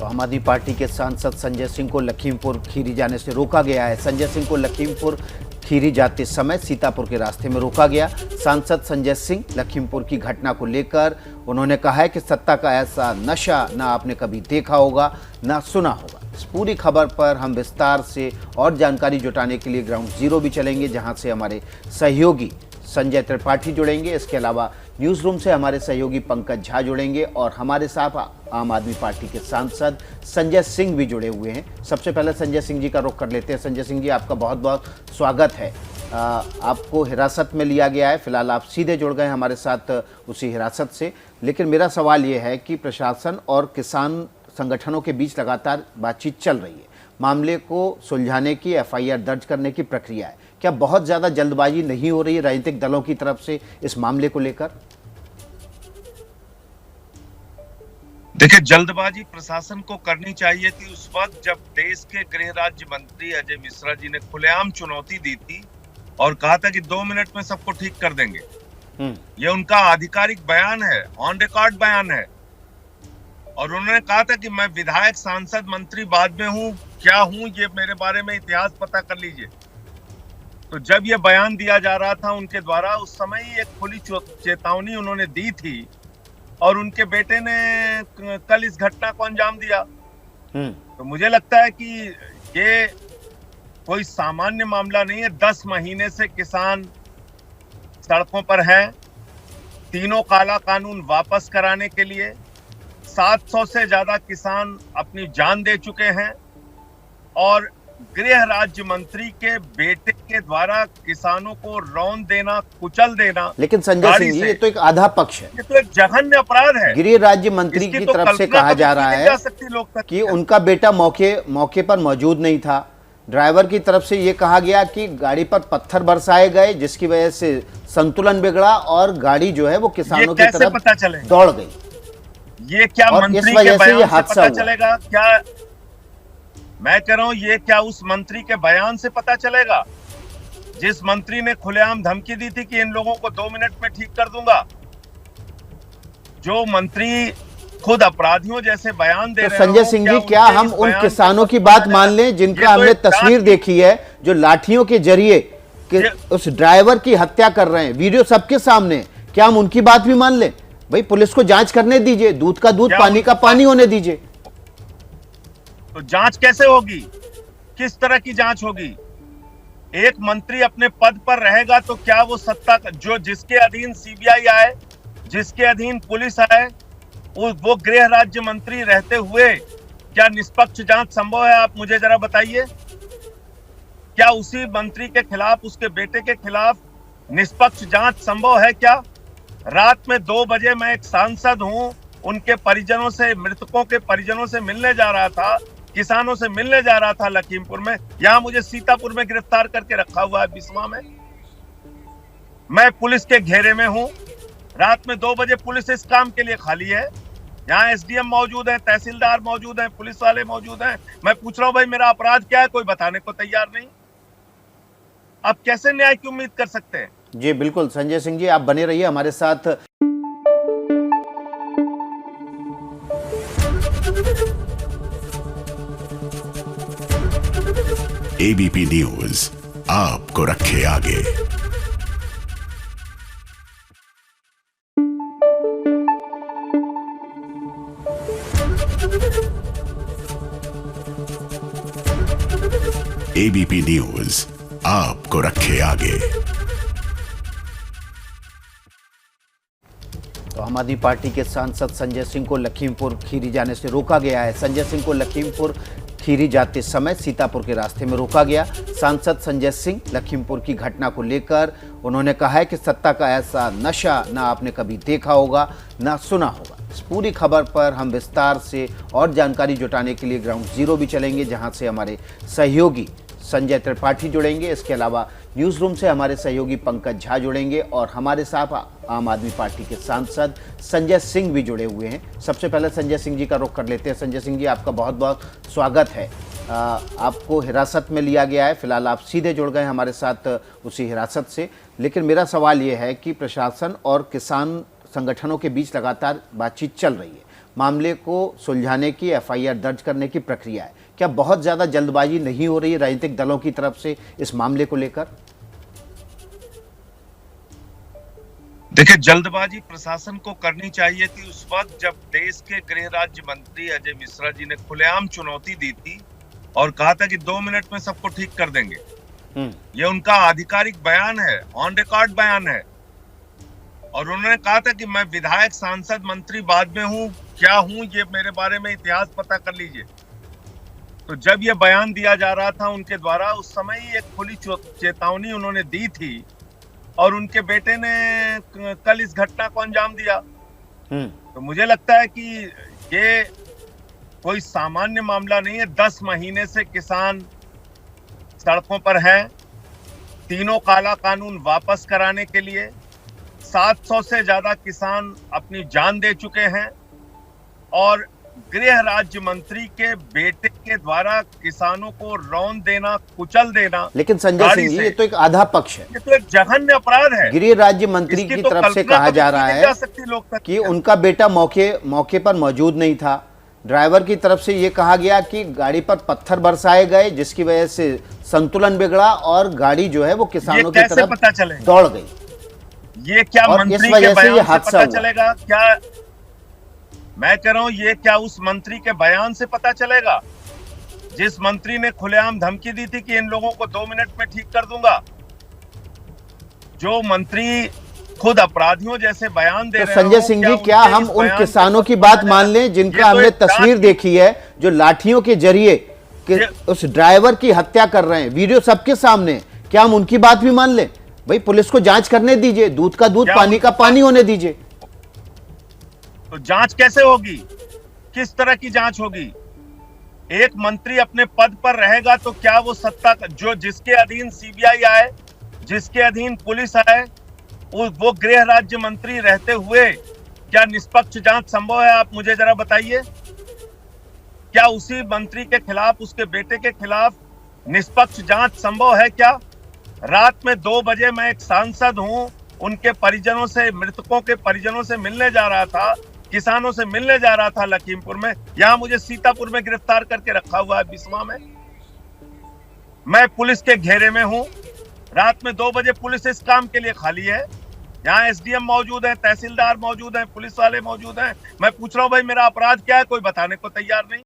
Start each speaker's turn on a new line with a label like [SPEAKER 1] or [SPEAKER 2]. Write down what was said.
[SPEAKER 1] तो आम आदमी पार्टी के सांसद संजय सिंह को लखीमपुर खीरी जाने से रोका गया है। संजय सिंह को लखीमपुर खीरी जाते समय सीतापुर के रास्ते में रोका गया। सांसद संजय सिंह लखीमपुर की घटना को लेकर उन्होंने कहा है कि सत्ता का ऐसा नशा ना आपने कभी देखा होगा ना सुना होगा। इस पूरी खबर पर हम विस्तार से और जानकारी जुटाने के लिए ग्राउंड जीरो भी चलेंगे, जहां से हमारे सहयोगी संजय त्रिपाठी जुड़ेंगे। इसके अलावा न्यूज़ रूम से हमारे सहयोगी पंकज झा जुड़ेंगे और हमारे साथ आम आदमी पार्टी के सांसद संजय सिंह भी जुड़े हुए हैं। सबसे पहले संजय सिंह जी का रुख कर लेते हैं। संजय सिंह जी, आपका बहुत बहुत स्वागत है। आपको हिरासत में लिया गया है, फिलहाल आप सीधे जुड़ गए हमारे साथ उसी हिरासत से। लेकिन मेरा सवाल ये है कि प्रशासन और किसान संगठनों के बीच लगातार बातचीत चल रही है। मामले को सुलझाने की, एफआईआर दर्ज करने की प्रक्रिया है। क्या बहुत ज़्यादा जल्दबाजी नहीं हो रही है राजनीतिक दलों की तरफ से इस मामले को लेकर?
[SPEAKER 2] देखिए, जल्दबाजी प्रशासन को करनी चाहिए थी उस वक्त जब देश के गृह राज्य मंत्री अजय मिश्रा जी ने खुलेआम चुनौती दी थी और कहा था कि 2 मिनट में सबको ठीक कर देंगे। ये उनका आधिकारिक बयान है, ऑन रिकॉर्ड बयान है। और उन्होंने कहा था कि मैं विधायक, सांसद, मंत्री बाद में हूं, क्या हूं, ये मेरे बारे में इतिहास पता कर लीजिए। तो जब ये बयान दिया जा रहा था उनके द्वारा, उस समय ही एक खुली चेतावनी उन्होंने दी थी और उनके बेटे ने कल इस घटना को अंजाम दिया। तो मुझे लगता है कि ये कोई सामान्य मामला नहीं है। 10 महीने से किसान सड़कों पर हैं, तीनों काला कानून वापस कराने के लिए 700 से ज्यादा किसान अपनी जान दे चुके हैं और गृह राज्य मंत्री के बेटे के द्वारा किसानों को रौंद देना, कुचल देना।
[SPEAKER 1] लेकिन संजय सिंह जी, ये तो एक आधा पक्ष है,
[SPEAKER 2] ये तो एक जघन्य अपराध है।
[SPEAKER 1] गृह राज्य मंत्री की तरफ से कहा जा रहा है कि उनका बेटा मौके पर मौजूद नहीं था। ड्राइवर की तरफ से ये कहा गया कि गाड़ी पर पत्थर बरसाए गए, जिसकी वजह से संतुलन बिगड़ा और गाड़ी जो है वो किसानों की तरफ दौड़ गई।
[SPEAKER 2] ये क्या मंत्री के बयान से पता चलेगा? क्या मैं कह रहा हूं, ये क्या उस मंत्री के बयान से पता चलेगा जिस मंत्री ने खुलेआम धमकी दी थी कि इन लोगों को 2 मिनट में ठीक कर दूंगा? जो मंत्री खुद अपराधियों जैसे बयान दे रहे हैं।
[SPEAKER 1] संजय सिंह जी, क्या हम उन किसानों की बात मान लें जिनका हमने तस्वीर देखी है, जो लाठियों के जरिए उस ड्राइवर की हत्या कर रहे हैं, वीडियो सबके सामने? क्या हम उनकी बात भी मान लें? भाई, पुलिस को जांच करने दीजिए, दूध का दूध, पानी का पानी होने दीजिए।
[SPEAKER 2] तो जांच कैसे होगी? किस तरह की जांच होगी? एक मंत्री अपने पद पर रहेगा तो क्या वो सत्ता जो जिसके अधीन सीबीआई आए, जिसके अधीन पुलिस आए, वो गृह राज्य मंत्री रहते हुए क्या निष्पक्ष जांच संभव है? आप मुझे जरा बताइए। क्या उसी मंत्री के खिलाफ, उसके बेटे के खिलाफ निष्पक्ष जांच संभव है क्या? रात में 2 बजे मैं एक सांसद हूं, उनके परिजनों से, मृतकों के परिजनों से मिलने जा रहा था, किसानों से मिलने जा रहा था लखीमपुर में। यहां मुझे सीतापुर में गिरफ्तार करके रखा हुआ है, बिस्वा में। मैं पुलिस के घेरे में हूं। रात में 2 बजे पुलिस इस काम के लिए खाली है। यहाँ एसडीएम मौजूद है, तहसीलदार मौजूद है, पुलिस वाले मौजूद हैं। मैं पूछ रहा हूं, भाई मेरा अपराध क्या है? कोई बताने को तैयार नहीं। आप कैसे न्याय की उम्मीद कर सकते हैं?
[SPEAKER 1] जी बिल्कुल संजय सिंह जी, आप बने रहिए हमारे साथ।
[SPEAKER 3] एबीपी न्यूज आपको रखे आगे। एबीपी न्यूज आपको रखे आगे।
[SPEAKER 1] तो आम आदमी पार्टी के सांसद संजय सिंह को लखीमपुर खीरी जाने से रोका गया है। संजय सिंह को लखीमपुर खीरी जाते समय सीतापुर के रास्ते में रोका गया। सांसद संजय सिंह लखीमपुर की घटना को लेकर उन्होंने कहा है कि सत्ता का ऐसा नशा ना आपने कभी देखा होगा ना सुना होगा। इस पूरी खबर पर हम विस्तार से और जानकारी जुटाने के लिए ग्राउंड जीरो भी चलेंगे, जहां से हमारे सहयोगी संजय त्रिपाठी जुड़ेंगे। इसके अलावा न्यूज़ रूम से हमारे सहयोगी पंकज झा जुड़ेंगे और हमारे साथ आम आदमी पार्टी के सांसद संजय सिंह भी जुड़े हुए हैं। सबसे पहले संजय सिंह जी का रुख कर लेते हैं। संजय सिंह जी, आपका बहुत बहुत स्वागत है। आपको हिरासत में लिया गया है, फिलहाल आप सीधे जुड़ गए हमारे साथ उसी हिरासत से। लेकिन मेरा सवाल ये है कि प्रशासन और किसान संगठनों के बीच लगातार बातचीत चल रही है। मामले को सुलझाने की, एफआईआर दर्ज करने की प्रक्रिया है। क्या बहुत ज़्यादा जल्दबाजी नहीं हो रही है राजनीतिक दलों की तरफ से इस मामले को लेकर?
[SPEAKER 2] देखिए, जल्दबाजी प्रशासन को करनी चाहिए थी उस वक्त जब देश के गृह राज्य मंत्री अजय मिश्रा जी ने खुलेआम चुनौती दी थी और कहा था कि 2 मिनट में सबको ठीक कर देंगे। ये उनका आधिकारिक बयान है, ऑन रिकॉर्ड बयान है। और उन्होंने कहा था कि मैं विधायक, सांसद, मंत्री बाद में हूं, क्या हूं, ये मेरे बारे में इतिहास पता कर लीजिए। तो जब ये बयान दिया जा रहा था उनके द्वारा, उस समय ही एक खुली चेतावनी उन्होंने दी थी और उनके बेटे ने कल इस घटना को अंजाम दिया। तो मुझे लगता है कि ये कोई सामान्य मामला नहीं है। 10 महीने से किसान सड़कों पर हैं, तीनों काला कानून वापस कराने के लिए 700 से ज्यादा किसान अपनी जान दे चुके हैं और गृह राज्य मंत्री के बेटे के द्वारा किसानों को रौंद देना, कुचल देना।
[SPEAKER 1] लेकिन संजय सिंह जी, ये तो एक आधा पक्ष है,
[SPEAKER 2] ये तो एक जघन्य अपराध है।
[SPEAKER 1] गृह राज्य मंत्री की तरफ से कहा जा रहा है कि उनका बेटा मौके पर मौजूद नहीं था। ड्राइवर की तरफ से ये कहा गया कि गाड़ी पर पत्थर बरसाए गए जिसकी वजह से संतुलन बिगड़ा और गाड़ी जो है वो किसानों की तरफ दौड़ गई।
[SPEAKER 2] ये क्या
[SPEAKER 1] और
[SPEAKER 2] मंत्री
[SPEAKER 1] इस वजह
[SPEAKER 2] के
[SPEAKER 1] से ये
[SPEAKER 2] बयान से
[SPEAKER 1] हादसा
[SPEAKER 2] पता
[SPEAKER 1] हुआ।
[SPEAKER 2] चलेगा? क्या मैं कह रहा हूं, ये क्या उस मंत्री के बयान से पता चलेगा जिस मंत्री ने खुलेआम धमकी दी थी कि इन लोगों को 2 मिनट में ठीक कर दूंगा? जो मंत्री खुद अपराधियों जैसे बयान दे रहे हैं।
[SPEAKER 1] संजय सिंह जी, क्या हम उन किसानों की बात मान लें जिनका हमने तस्वीर देखी है, जो लाठियों के जरिए उस ड्राइवर की हत्या कर रहे हैं, वीडियो सबके सामने, क्या हम उनकी बात भी मान लें? भाई, पुलिस को जांच करने दीजिए, दूध का दूध, पानी का पानी होने दीजिए।
[SPEAKER 2] तो जांच कैसे होगी? किस तरह की जांच होगी? एक मंत्री अपने पद पर रहेगा तो क्या वो सत्ता जो जिसके अधीन सीबीआई आए, जिसके अधीन पुलिस आए, वो गृह राज्य मंत्री रहते हुए क्या निष्पक्ष जांच संभव है? आप मुझे जरा बताइए। क्या उसी मंत्री के खिलाफ, उसके बेटे के खिलाफ निष्पक्ष जांच संभव है क्या? रात में 2 बजे मैं एक सांसद हूं, उनके परिजनों से, मृतकों के परिजनों से मिलने जा रहा था, किसानों से मिलने जा रहा था लखीमपुर में। यहां मुझे सीतापुर में गिरफ्तार करके रखा हुआ है, बिस्वा में। मैं पुलिस के घेरे में हूं। रात में 2 बजे पुलिस इस काम के लिए खाली है। यहाँ एसडीएम मौजूद है, तहसीलदार मौजूद है, पुलिस वाले मौजूद हैं। मैं पूछ रहा हूं, भाई मेरा अपराध क्या है? कोई बताने को तैयार नहीं।